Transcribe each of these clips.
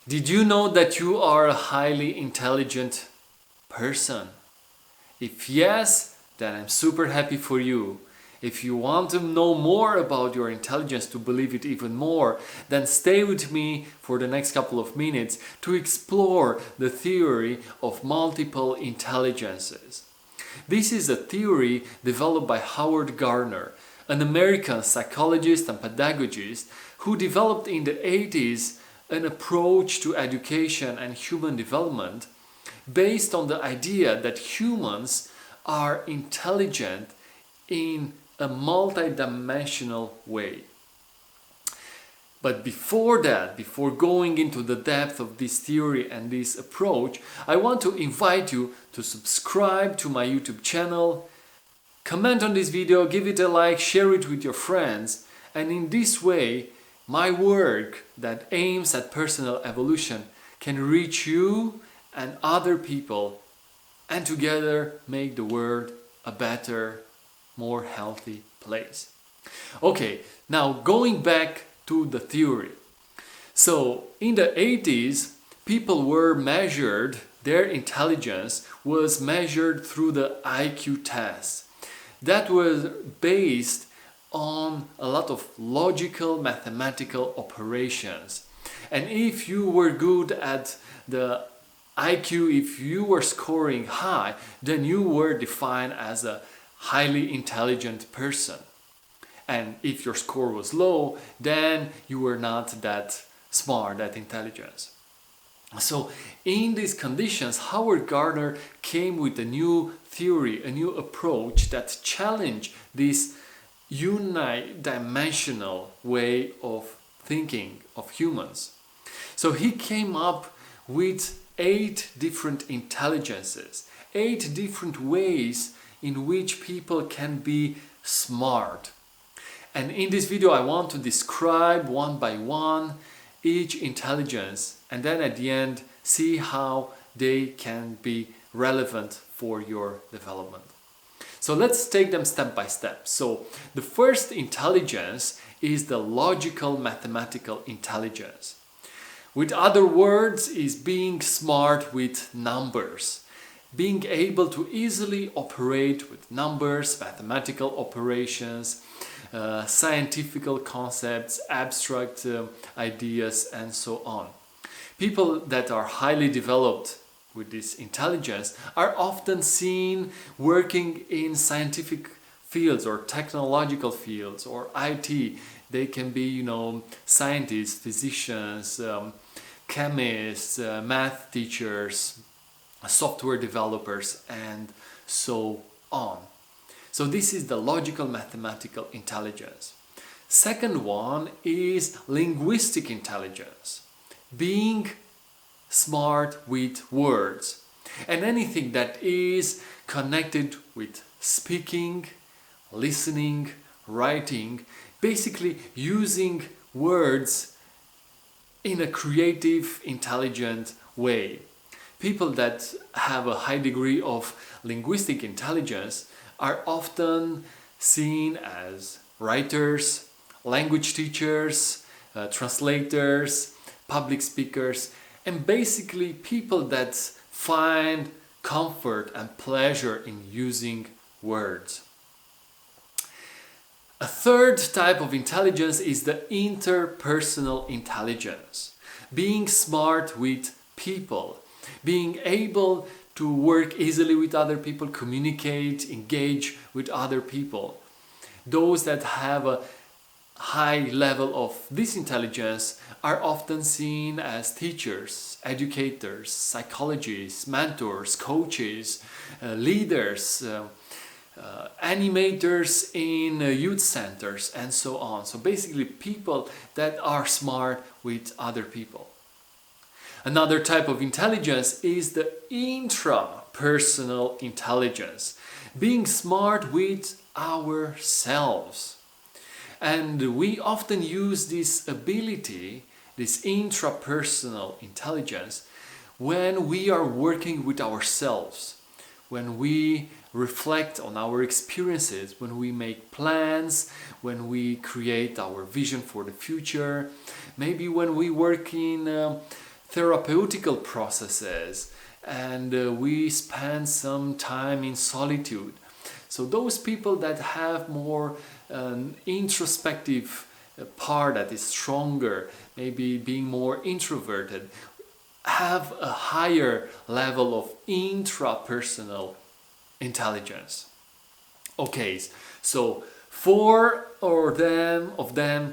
Did you know that you are a highly intelligent person? If yes, then I'm super happy for you. If you want to know more about your intelligence, to believe it even more, then stay with me for the next couple of minutes to explore the theory of multiple intelligences. This is a theory developed by Howard Gardner, an American psychologist and pedagogist who developed in the 80s an approach to education and human development based on the idea that humans are intelligent in a multidimensional way. But before that, before going into the depth of this theory and this approach, I want to invite you to subscribe to my YouTube channel, comment on this video, give it a like, share it with your friends, and in this way, my work that aims at personal evolution can reach you and other people, and together make the world a better, more healthy place. Okay, now going back to the theory. So in the 80s, people were measured, their intelligence was measured through the IQ test. That was based on a lot of logical mathematical operations. And if you were good at the IQ, if you were scoring high, then you were defined as a highly intelligent person. And if your score was low, then you were not that smart, that intelligent. So in these conditions, Howard Gardner came with a new theory, a new approach that challenged this unidimensional way of thinking of humans. So he came up with 8 different intelligences, 8 different ways in which people can be smart. And in this video I want to describe one by one each intelligence, and then at the end see how they can be relevant for your development. So let's take them step by step. So the first intelligence is the logical mathematical intelligence. With other words, is being smart with numbers. Being able to easily operate with numbers, mathematical operations, scientific concepts, abstract ideas, and so on. People that are highly developed with this intelligence are often seen working in scientific fields or technological fields or IT. They can be, scientists, physicians, chemists, math teachers, software developers, and so on. So this is the logical mathematical intelligence. Second one is linguistic intelligence. Being smart with words and anything that is connected with speaking, listening, writing, basically using words in a creative, intelligent way. People that have a high degree of linguistic intelligence are often seen as writers, language teachers, translators, public speakers, and basically people that find comfort and pleasure in using words. A third type of intelligence is the interpersonal intelligence. Being smart with people, being able to work easily with other people, communicate, engage with other people. Those that have a high level of this intelligence are often seen as teachers, educators, psychologists, mentors, coaches, leaders, animators in youth centers, and so on. So basically people that are smart with other people. Another type of intelligence is the intrapersonal intelligence, being smart with ourselves. And we often use this ability, this intrapersonal intelligence, when we are working with ourselves, when we reflect on our experiences, when we make plans, when we create our vision for the future, maybe when we work in therapeutical processes, and we spend some time in solitude. So those people that have more introspective part that is stronger, maybe being more introverted, have a higher level of intrapersonal intelligence. Okay, so four of them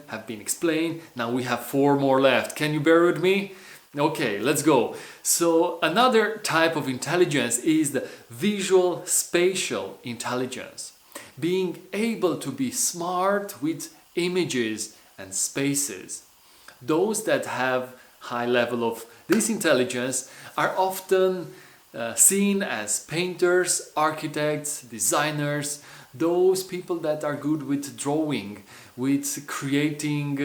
have been explained. Now we have four more left. Can you bear with me? Okay, let's go. So another type of intelligence is the visual spatial intelligence. Being able to be smart with images and spaces. Those that have high level of this intelligence are often seen as painters, architects, designers, those people that are good with drawing, with creating,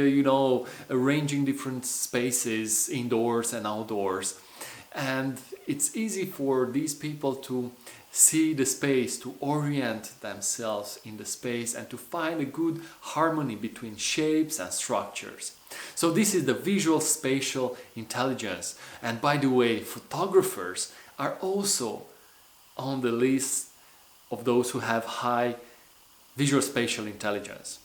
arranging different spaces indoors and outdoors. And it's easy for these people to see the space, to orient themselves in the space and to find a good harmony between shapes and structures. So this is the visual spatial intelligence. And by the way, photographers are also on the list of those who have high visual spatial intelligence.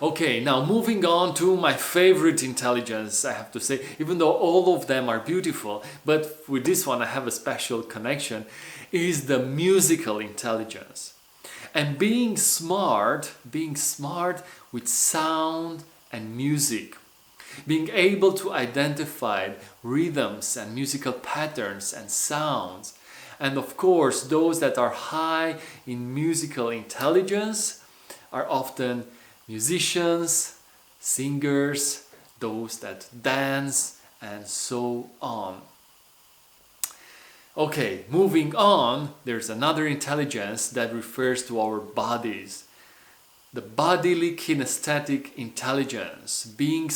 Okay, now moving on to my favorite intelligence, I have to say, even though all of them are beautiful, but with this one I have a special connection, is the musical intelligence. And being smart with sound and music. Being able to identify rhythms and musical patterns and sounds. And of course, those that are high in musical intelligence are often musicians, singers, those that dance, and so on. Okay, moving on, there's another intelligence that refers to our bodies. The bodily kinesthetic intelligence, being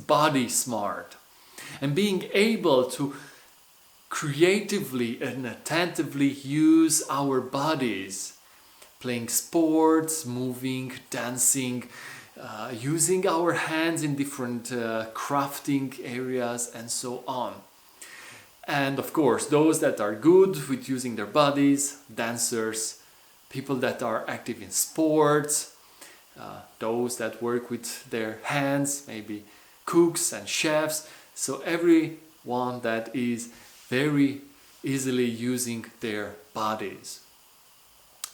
body smart, and being able to creatively and attentively use our bodies, playing sports, moving, dancing, using our hands in different crafting areas and so on. And of course, those that are good with using their bodies, dancers, people that are active in sports, those that work with their hands, maybe cooks and chefs. So everyone that is very easily using their bodies.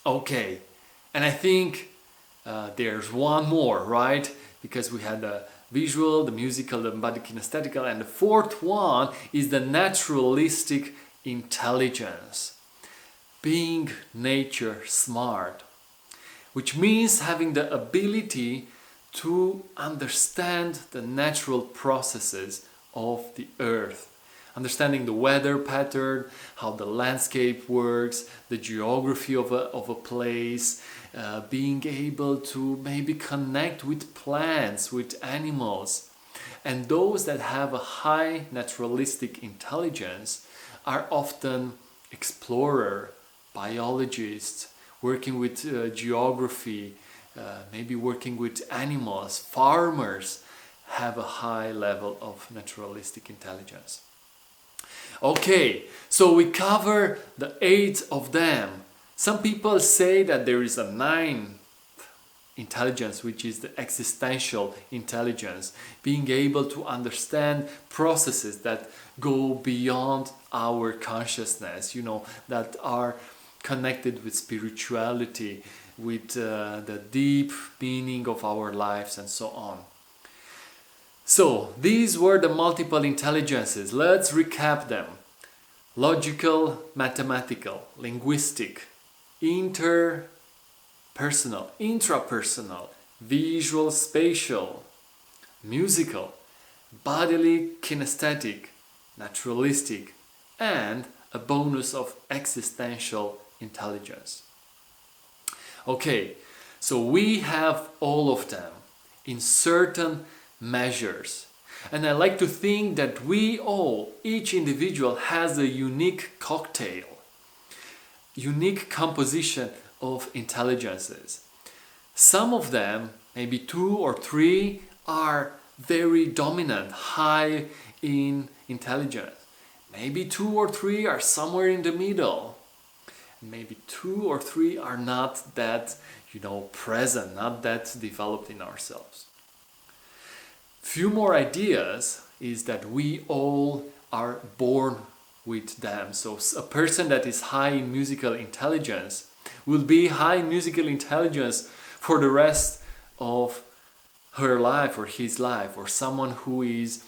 Okay, and I think there's one more, right? Because we had the visual, the musical, the body kinesthetic, and the fourth one is the naturalistic intelligence. Being nature smart, which means having the ability to understand the natural processes of the earth. Understanding the weather pattern, how the landscape works, the geography of a place, being able to maybe connect with plants, with animals. And those that have a high naturalistic intelligence are often explorer, biologists, working with geography, maybe working with animals. Farmers have a high level of naturalistic intelligence. Okay, so we cover the 8 of them. Some people say that there is a 9th intelligence, which is the existential intelligence, being able to understand processes that go beyond our consciousness, that are connected with spirituality, with the deep meaning of our lives and so on. So these were the multiple intelligences. Let's recap them. Logical, mathematical, linguistic, interpersonal, intrapersonal, visual spatial, musical, bodily kinesthetic, naturalistic, and a bonus of existential intelligence. Okay, so we have all of them in certain measures. And I like to think that we all, each individual, has a unique cocktail, unique composition of intelligences. Some of them, maybe 2 or 3, are very dominant, high in intelligence. Maybe 2 or 3 are somewhere in the middle. Maybe 2 or 3 are not that, present, not that developed in ourselves. Few more ideas is that we all are born with them. So a person that is high in musical intelligence will be high in musical intelligence for the rest of her life or his life, or someone who is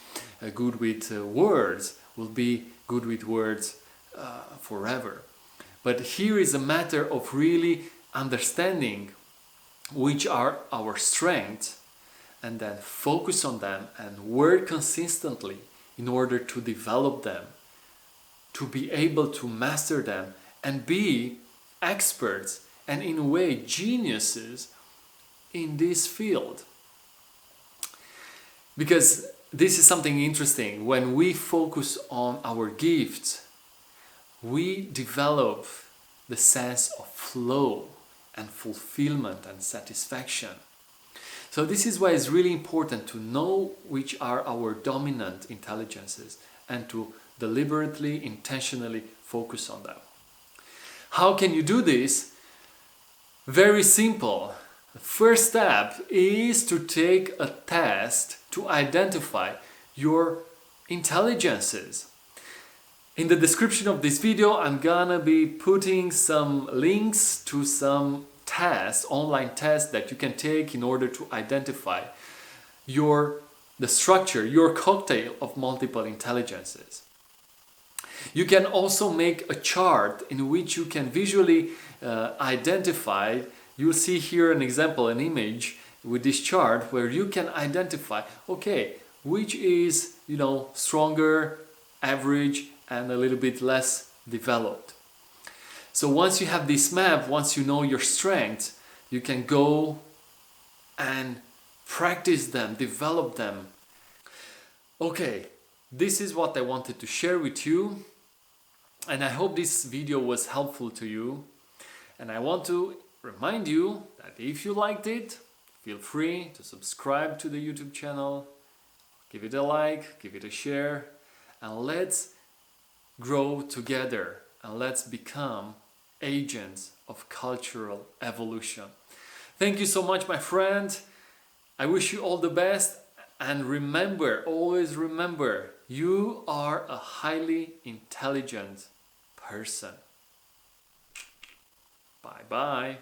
good with words will be good with words forever. But here is a matter of really understanding which are our strengths, and then focus on them and work consistently in order to develop them, to be able to master them and be experts and in a way geniuses in this field. Because this is something interesting. When we focus on our gifts, we develop the sense of flow and fulfillment and satisfaction. So this is why it's really important to know which are our dominant intelligences and to deliberately, intentionally focus on them. How can you do this? Very simple. The first step is to take a test to identify your intelligences. In the description of this video, I'm gonna be putting some links to some tests, online tests that you can take in order to identify the structure, your cocktail of multiple intelligences. You can also make a chart in which you can visually identify. You'll see here an example, an image with this chart where you can identify, okay, which is, stronger, average, and a little bit less developed. So once you have this map, once you know your strengths, you can go and practice them, develop them. Okay, this is what I wanted to share with you, and I hope this video was helpful to you. And I want to remind you that if you liked it, feel free to subscribe to the YouTube channel, give it a like, give it a share, and let's grow together and let's become agents of cultural evolution. Thank you so much, my friend. I wish you all the best, and remember, always remember, you are a highly intelligent person. Bye-bye.